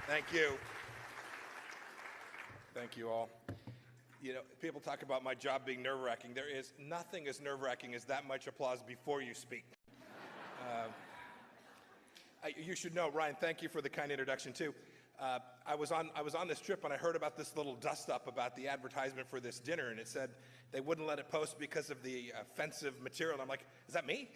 Thank you. Thank you all. You know, people talk about my job being nerve-wracking. There is nothing as nerve-wracking as that much applause before you speak. You should know, Ryan, thank you for the kind introduction, too. I was on this trip and I heard about this little dust-up about the advertisement for this dinner, and it said they wouldn't let it post because of the offensive material. And I'm like, is that me?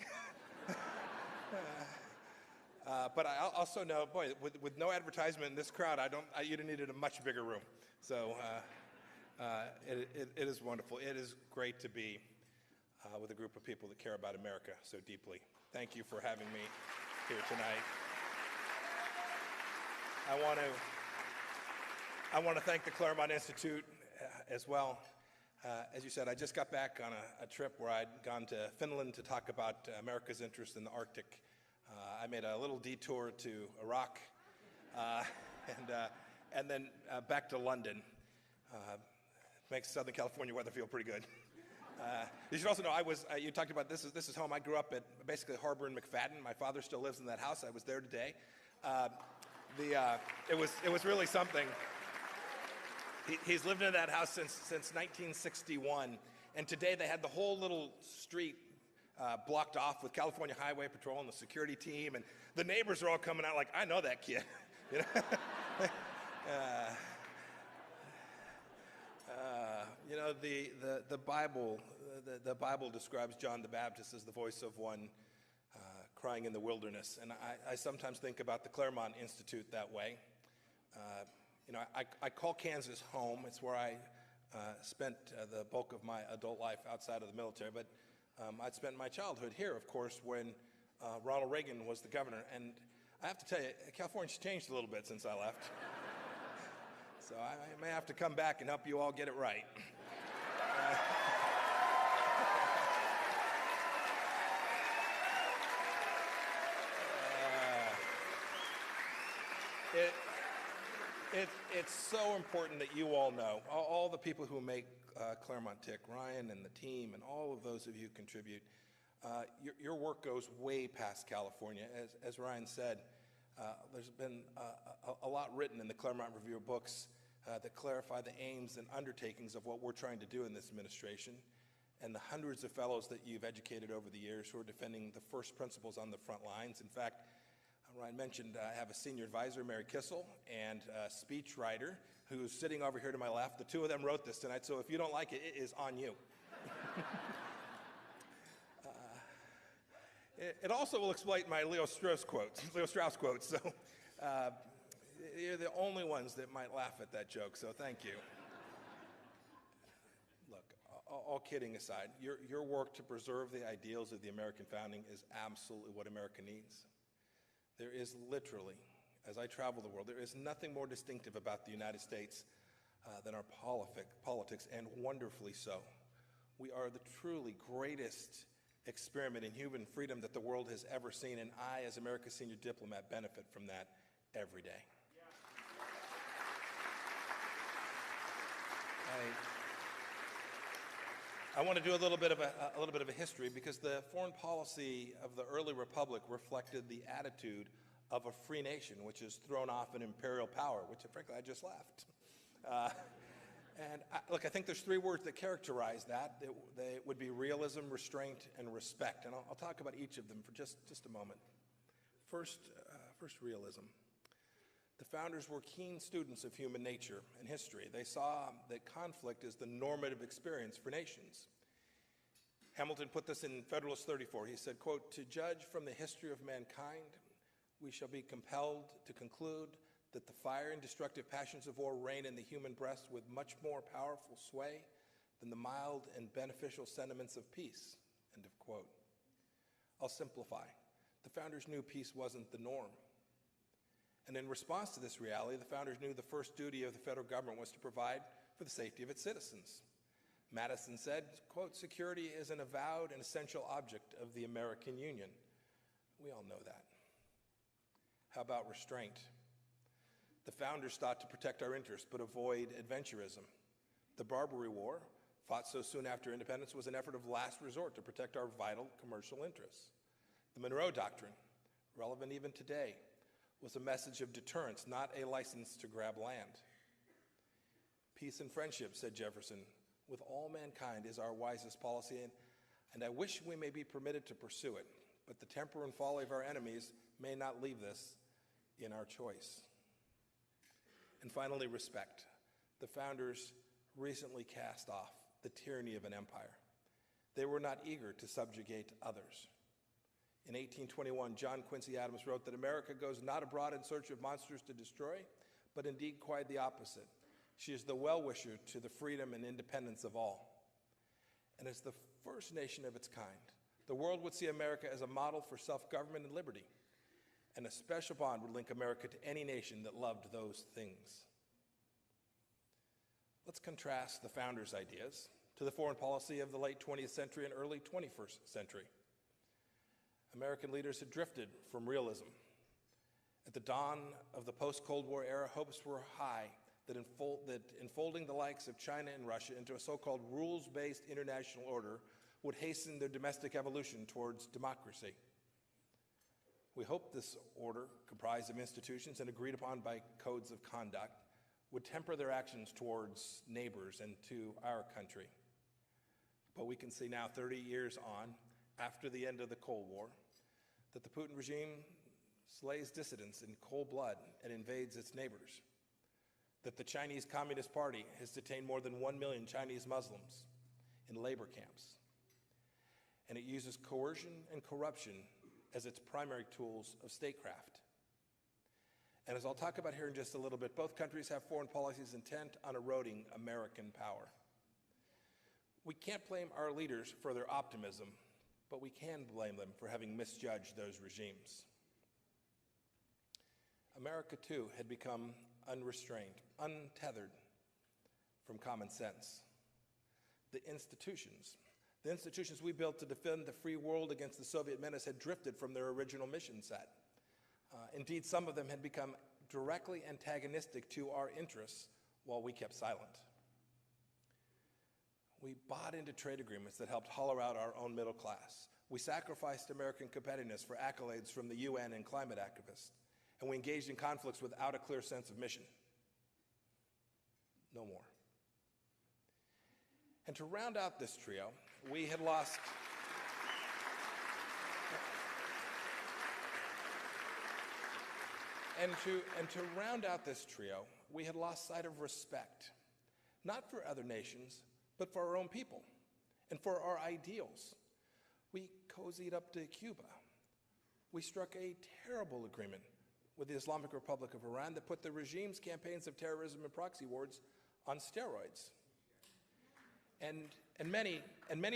But I also know, boy, with no advertisement in this crowd, you'd have needed a much bigger room. So it is wonderful. It is great to be with a group of people that care about America so deeply. Thank you for having me here tonight. I want to thank the Claremont Institute as well. As you said, I just got back on a trip where I'd gone to Finland to talk about America's interest in the Arctic. I made a little detour to Iraq and then back to London. Makes Southern California weather feel pretty good. You should also know, you talked about this is home. I grew up at basically Harbor and McFadden. My father still lives in that house. I was there today. It was really something. He's lived in that house since 1961, and today they had the whole little street blocked off with California Highway Patrol and the security team, and the neighbors are all coming out like, I know that kid. You know? You know, the Bible describes John the Baptist as the voice of one crying in the wilderness, and I sometimes think about the Claremont Institute that way. You know, I call Kansas home. It's where I spent the bulk of my adult life outside of the military, but I'd spent my childhood here, of course, when Ronald Reagan was the governor, and I have to tell you, California's changed a little bit since I left. So I may have to come back and help you all get it right. It's so important that you all know, all the people who make Claremont tick, Ryan and the team and all of those of you who contribute, your work goes way past California. As Ryan said, there's been a lot written in the Claremont Review of Books that clarify the aims and undertakings of what we're trying to do in this administration, and the hundreds of fellows that you've educated over the years who are defending the first principles on the front lines. In fact, Ryan mentioned I have a senior advisor, Mary Kissel, and a speech writer who's sitting over here to my left. The two of them wrote this tonight, so if you don't like it, it is on you. It also will exploit my Leo Strauss quotes. So you're the only ones that might laugh at that joke, so thank you. Look, all kidding aside, your work to preserve the ideals of the American founding is absolutely what America needs. There is literally, as I travel the world, there is nothing more distinctive about the United States than our politics, and wonderfully so. We are the truly greatest experiment in human freedom that the world has ever seen, and I, as America's senior diplomat, benefit from that every day. I want to do a little bit of a history, because the foreign policy of the early republic reflected the attitude of a free nation, which has thrown off an imperial power, which frankly I just left. Look, I think there's three words that characterize that. They would be realism, restraint, and respect. And I'll talk about each of them for just a moment. First, realism. The founders were keen students of human nature and history. They saw that conflict is the normative experience for nations. Hamilton put this in Federalist 34. He said, quote, "To judge from the history of mankind, we shall be compelled to conclude that the fire and destructive passions of war reign in the human breast with much more powerful sway than the mild and beneficial sentiments of peace," end of quote. I'll simplify. The founders knew peace wasn't the norm. And in response to this reality, the founders knew the first duty of the federal government was to provide for the safety of its citizens. Madison said, quote, "Security is an avowed and essential object of the American Union." We all know that. How about restraint? The founders sought to protect our interests but avoid adventurism. The Barbary War, fought so soon after independence, was an effort of last resort to protect our vital commercial interests. The Monroe Doctrine, relevant even today, was a message of deterrence, not a license to grab land. Peace and friendship, said Jefferson, with all mankind is our wisest policy, and I wish we may be permitted to pursue it, but the temper and folly of our enemies may not leave this in our choice. And finally, respect. The founders recently cast off the tyranny of an empire. They were not eager to subjugate others. In 1821, John Quincy Adams wrote that America goes not abroad in search of monsters to destroy, but indeed quite the opposite. She is the well-wisher to the freedom and independence of all. And as the first nation of its kind, the world would see America as a model for self-government and liberty, and a special bond would link America to any nation that loved those things. Let's contrast the founders' ideas to the foreign policy of the late 20th century and early 21st century. American leaders had drifted from realism. At the dawn of the post-Cold War era, hopes were high that enfolding the likes of China and Russia into a so-called rules-based international order would hasten their domestic evolution towards democracy. We hope this order, comprised of institutions and agreed upon by codes of conduct, would temper their actions towards neighbors and to our country. But we can see now, 30 years on, after the end of the Cold War, that the Putin regime slays dissidents in cold blood and invades its neighbors, that the Chinese Communist Party has detained more than 1 million Chinese Muslims in labor camps, and it uses coercion and corruption as its primary tools of statecraft. And as I'll talk about here in just a little bit, both countries have foreign policies intent on eroding American power. We can't blame our leaders for their optimism, but we can blame them for having misjudged those regimes. America, too, had become unrestrained, untethered from common sense. The institutions we built to defend the free world against the Soviet menace had drifted from their original mission set. Indeed, some of them had become directly antagonistic to our interests while we kept silent. We bought into trade agreements that helped hollow out our own middle class. We sacrificed American competitiveness for accolades from the UN and climate activists. And we engaged in conflicts without a clear sense of mission. No more. And to round out this trio, we had lost... And to round out this trio, we had lost sight of respect, not for other nations, but for our own people and for our ideals. We cozied up to Cuba. We struck a terrible agreement with the Islamic Republic of Iran that put the regime's campaigns of terrorism and proxy wars on steroids. And many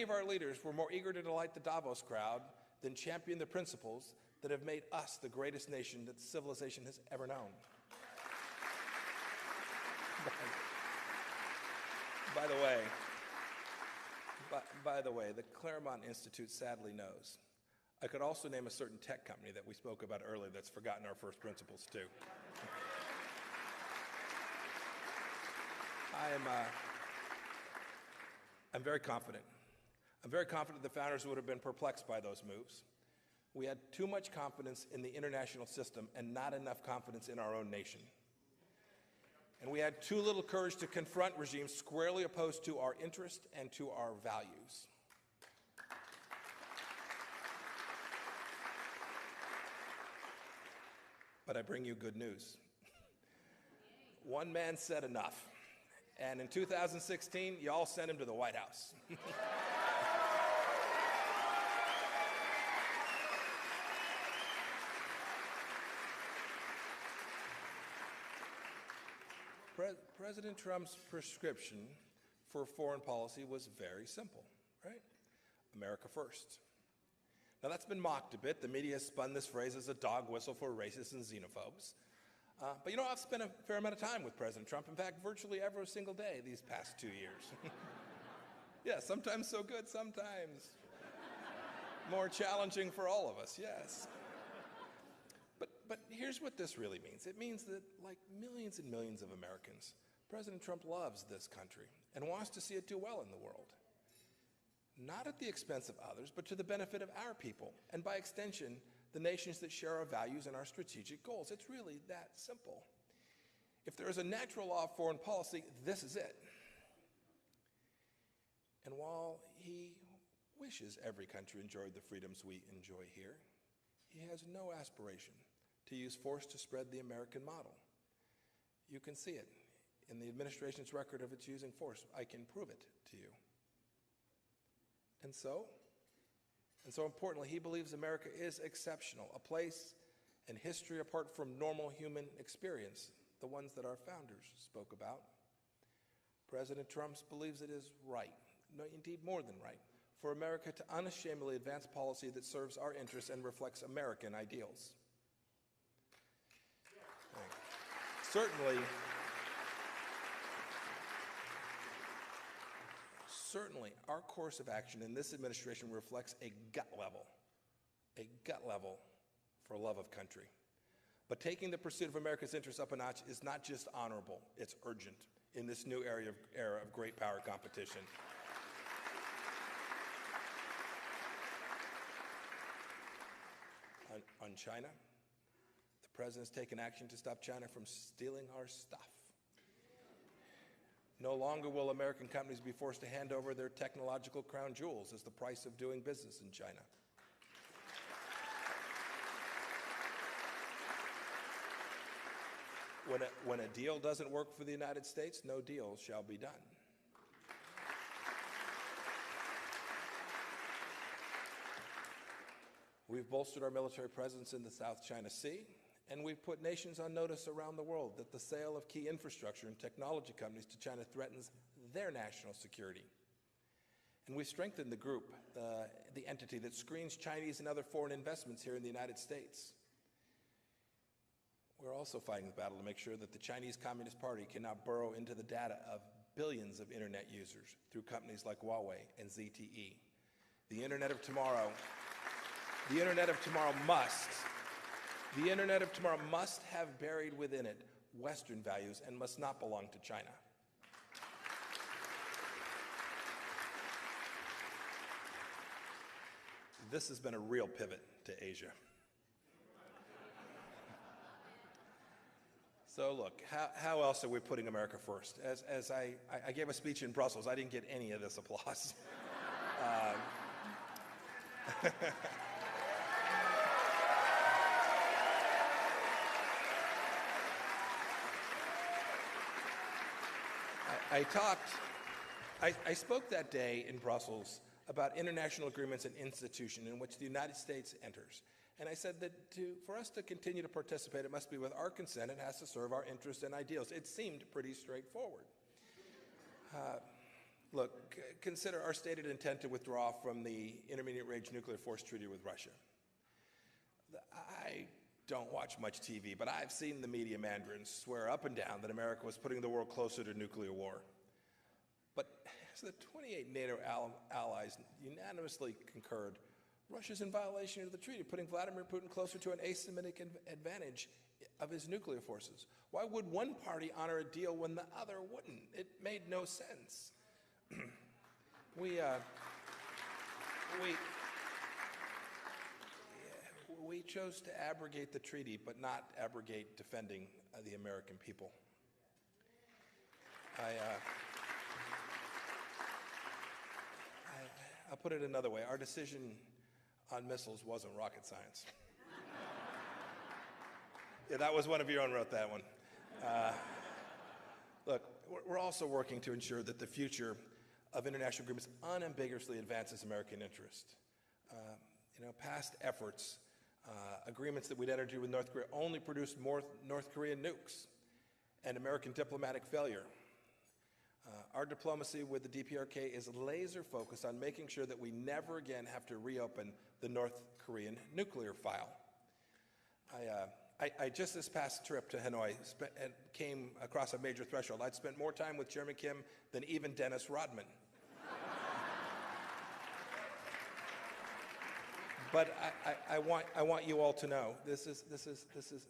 of our leaders were more eager to delight the Davos crowd than champion the principles that have made us the greatest nation that civilization has ever known. By the way, the Claremont Institute sadly knows. I could also name a certain tech company that we spoke about earlier that's forgotten our first principles too. I'm very confident. I'm very confident the founders would have been perplexed by those moves. We had too much confidence in the international system and not enough confidence in our own nation. And we had too little courage to confront regimes squarely opposed to our interest and to our values. But I bring you good news. One man said enough. And in 2016, you all sent him to the White House. President Trump's prescription for foreign policy was very simple, right? America first. Now that's been mocked a bit. The media has spun this phrase as a dog whistle for racists and xenophobes. But you know, I've spent a fair amount of time with President Trump. In fact, virtually every single day these past 2 years. Yeah, sometimes so good, sometimes more challenging for all of us, yes. But here's what this really means. It means that, like millions and millions of Americans, President Trump loves this country and wants to see it do well in the world. Not at the expense of others, but to the benefit of our people, and by extension, the nations that share our values and our strategic goals. It's really that simple. If there is a natural law of foreign policy, this is it. And while he wishes every country enjoyed the freedoms we enjoy here, he has no aspiration to use force to spread the American model. You can see it in the administration's record of its using force. I can prove it to you. And so importantly, he believes America is exceptional, a place and history apart from normal human experience, the ones that our founders spoke about. President Trump believes it is right, no, indeed more than right, for America to unashamedly advance policy that serves our interests and reflects American ideals. Certainly, our course of action in this administration reflects a gut level for love of country. But taking the pursuit of America's interests up a notch is not just honorable, it's urgent in this new era of great power competition. On China, the president's taken action to stop China from stealing our stuff. No longer will American companies be forced to hand over their technological crown jewels as the price of doing business in China. When a deal doesn't work for the United States, no deal shall be done. We've bolstered our military presence in the South China Sea, and we've put nations on notice around the world that the sale of key infrastructure and technology companies to China threatens their national security. And we've strengthened the group, the entity that screens Chinese and other foreign investments here in the United States. We're also fighting the battle to make sure that the Chinese Communist Party cannot burrow into the data of billions of internet users through companies like Huawei and ZTE. The Internet of Tomorrow must have buried within it Western values and must not belong to China. This has been a real pivot to Asia. So look, how else are we putting America first? As I gave a speech in Brussels, I didn't get any of this applause. I spoke that day in Brussels about international agreements and institutions in which the United States enters. And I said that for us to continue to participate, it must be with our consent. It has to serve our interests and ideals. It seemed pretty straightforward. Look, consider our stated intent to withdraw from the Intermediate-Range Nuclear Force Treaty with Russia. I don't watch much TV, but I've seen the media mandarins swear up and down that America was putting the world closer to nuclear war. But as the 28 NATO allies unanimously concurred, Russia's in violation of the treaty, putting Vladimir Putin closer to an asymmetric advantage of his nuclear forces. Why would one party honor a deal when the other wouldn't? It made no sense. We chose to abrogate the treaty, but not abrogate defending the American people. I'll put it another way. Our decision on missiles wasn't rocket science. Yeah, that was one of your own wrote that one. Look, we're also working to ensure that the future of international agreements unambiguously advances American interest. Past efforts, agreements that we'd entered into with North Korea only produced more North Korean nukes and American diplomatic failure. Our diplomacy with the DPRK is laser focused on making sure that we never again have to reopen the North Korean nuclear file. I just this past trip to Hanoi came across a major threshold. I'd spent more time with Chairman Kim than even Dennis Rodman. But I want you all to know this is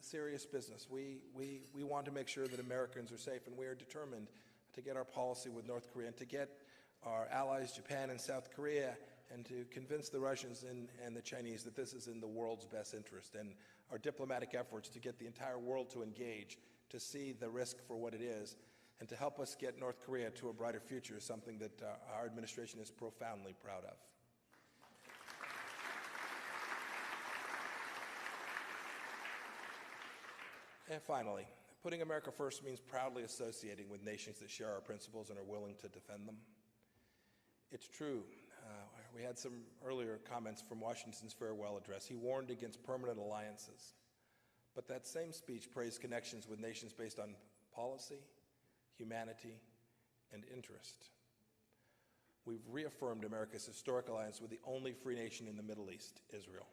serious business. We want to make sure that Americans are safe, and we are determined to get our policy with North Korea and to get our allies, Japan and South Korea, and to convince the Russians and the Chinese that this is in the world's best interest, and our diplomatic efforts to get the entire world to engage, to see the risk for what it is, and to help us get North Korea to a brighter future is something that our administration is profoundly proud of. And finally, putting America first means proudly associating with nations that share our principles and are willing to defend them. It's true. We had some earlier comments from Washington's farewell address. He warned against permanent alliances. But that same speech praised connections with nations based on policy, humanity, and interest. We've reaffirmed America's historic alliance with the only free nation in the Middle East, Israel.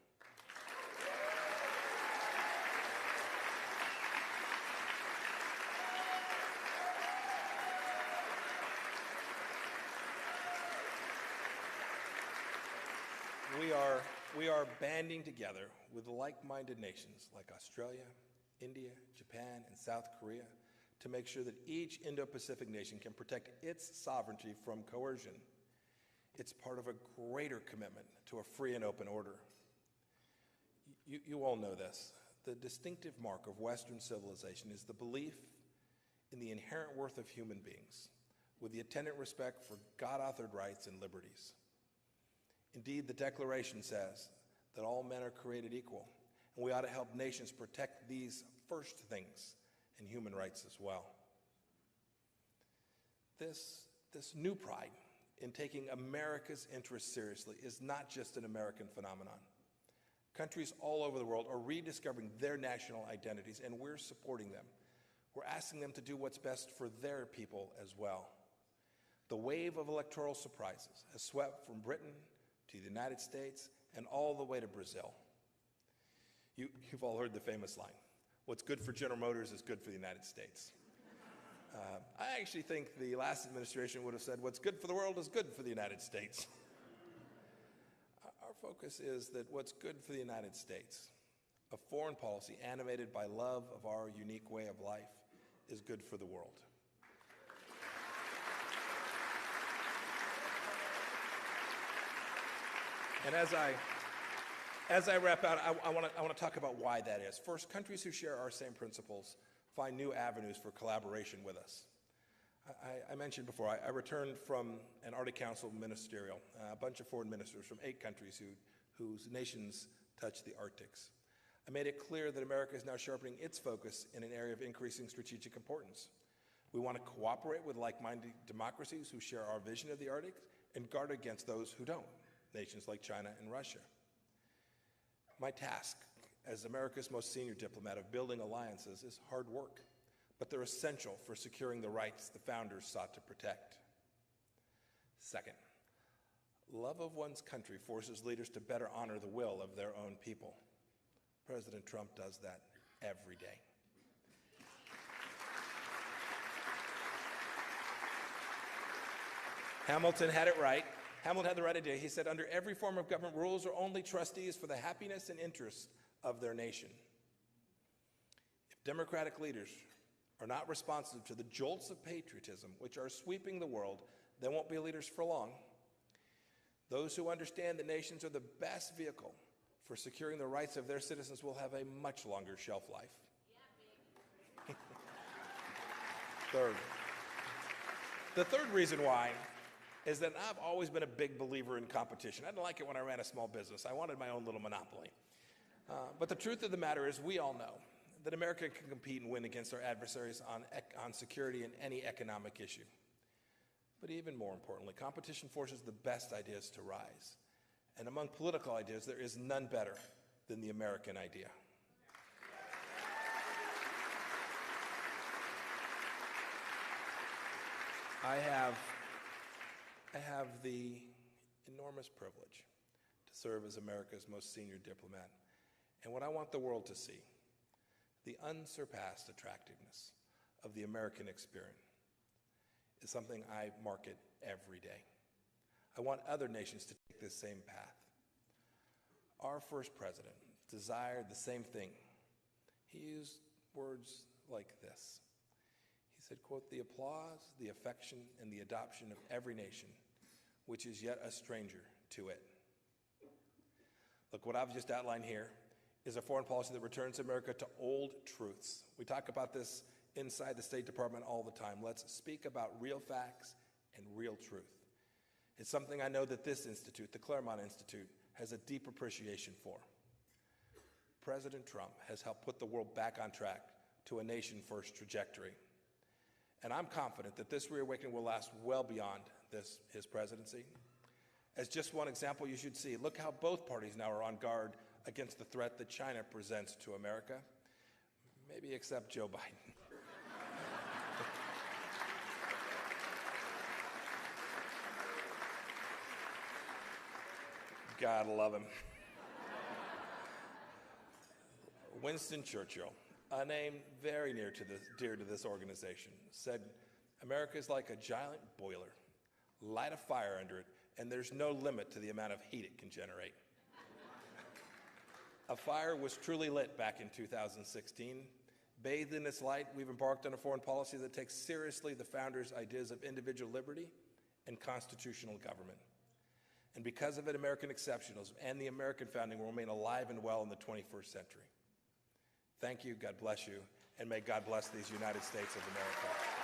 We are banding together with like-minded nations like Australia, India, Japan, and South Korea to make sure that each Indo-Pacific nation can protect its sovereignty from coercion. It's part of a greater commitment to a free and open order. You all know this. The distinctive mark of Western civilization is the belief in the inherent worth of human beings, with the attendant respect for God-authored rights and liberties. Indeed, the Declaration says that all men are created equal, and we ought to help nations protect these first things and human rights as well. This new pride in taking America's interests seriously is not just an American phenomenon. Countries all over the world are rediscovering their national identities, and we're supporting them. We're asking them to do what's best for their people as well. The wave of electoral surprises has swept from Britain to the United States and all the way to Brazil. You've all heard the famous line, what's good for General Motors is good for the United States. I actually think the last administration would have said, what's good for the world is good for the United States. Our focus is that what's good for the United States, a foreign policy animated by love of our unique way of life, is good for the world. And as I wrap out, I want to talk about why that is. First, countries who share our same principles find new avenues for collaboration with us. I mentioned before, I returned from an Arctic Council ministerial, a bunch of foreign ministers from 8 countries whose nations touch the Arctics. I made it clear that America is now sharpening its focus in an area of increasing strategic importance. We want to cooperate with like-minded democracies who share our vision of the Arctic and guard against those who don't, nations like China and Russia. My task as America's most senior diplomat of building alliances is hard work, but they're essential for securing the rights the founders sought to protect. Second, love of one's country forces leaders to better honor the will of their own people. President Trump does that every day. Hamilton had it right. Hamilton had the right idea. He said, under every form of government, rules are only trustees for the happiness and interests of their nation. If democratic leaders are not responsive to the jolts of patriotism which are sweeping the world, they won't be leaders for long. Those who understand that nations are the best vehicle for securing the rights of their citizens will have a much longer shelf life. Third, the third reason why is that I've always been a big believer in competition. I didn't like it when I ran a small business. I wanted my own little monopoly. But the truth of the matter is we all know that America can compete and win against our adversaries on security and any economic issue. But even more importantly, competition forces the best ideas to rise. And among political ideas, there is none better than the American idea. I have the enormous privilege to serve as America's most senior diplomat. And what I want the world to see, the unsurpassed attractiveness of the American experience, is something I market every day. I want other nations to take this same path. Our first president desired the same thing. He used words like this. He said, quote, the applause, the affection, and the adoption of every nation which is yet a stranger to it. Look, what I've just outlined here is a foreign policy that returns America to old truths. We talk about this inside the State Department all the time. Let's speak about real facts and real truth. It's something I know that this institute, the Claremont Institute, has a deep appreciation for. President Trump has helped put the world back on track to a nation-first trajectory. And I'm confident that this reawakening will last well beyond his presidency. As just one example, you should see, look how both parties now are on guard against the threat that China presents to America, maybe except Joe Biden. Gotta love him. Winston Churchill, a name very dear to this organization, said, "America is like a giant boiler. Light a fire under it, and there's no limit to the amount of heat it can generate." A fire was truly lit back in 2016. Bathed in its light, we've embarked on a foreign policy that takes seriously the founders' ideas of individual liberty and constitutional government. And because of it, American exceptionalism and the American founding will remain alive and well in the 21st century. Thank you, God bless you, and may God bless these United States of America.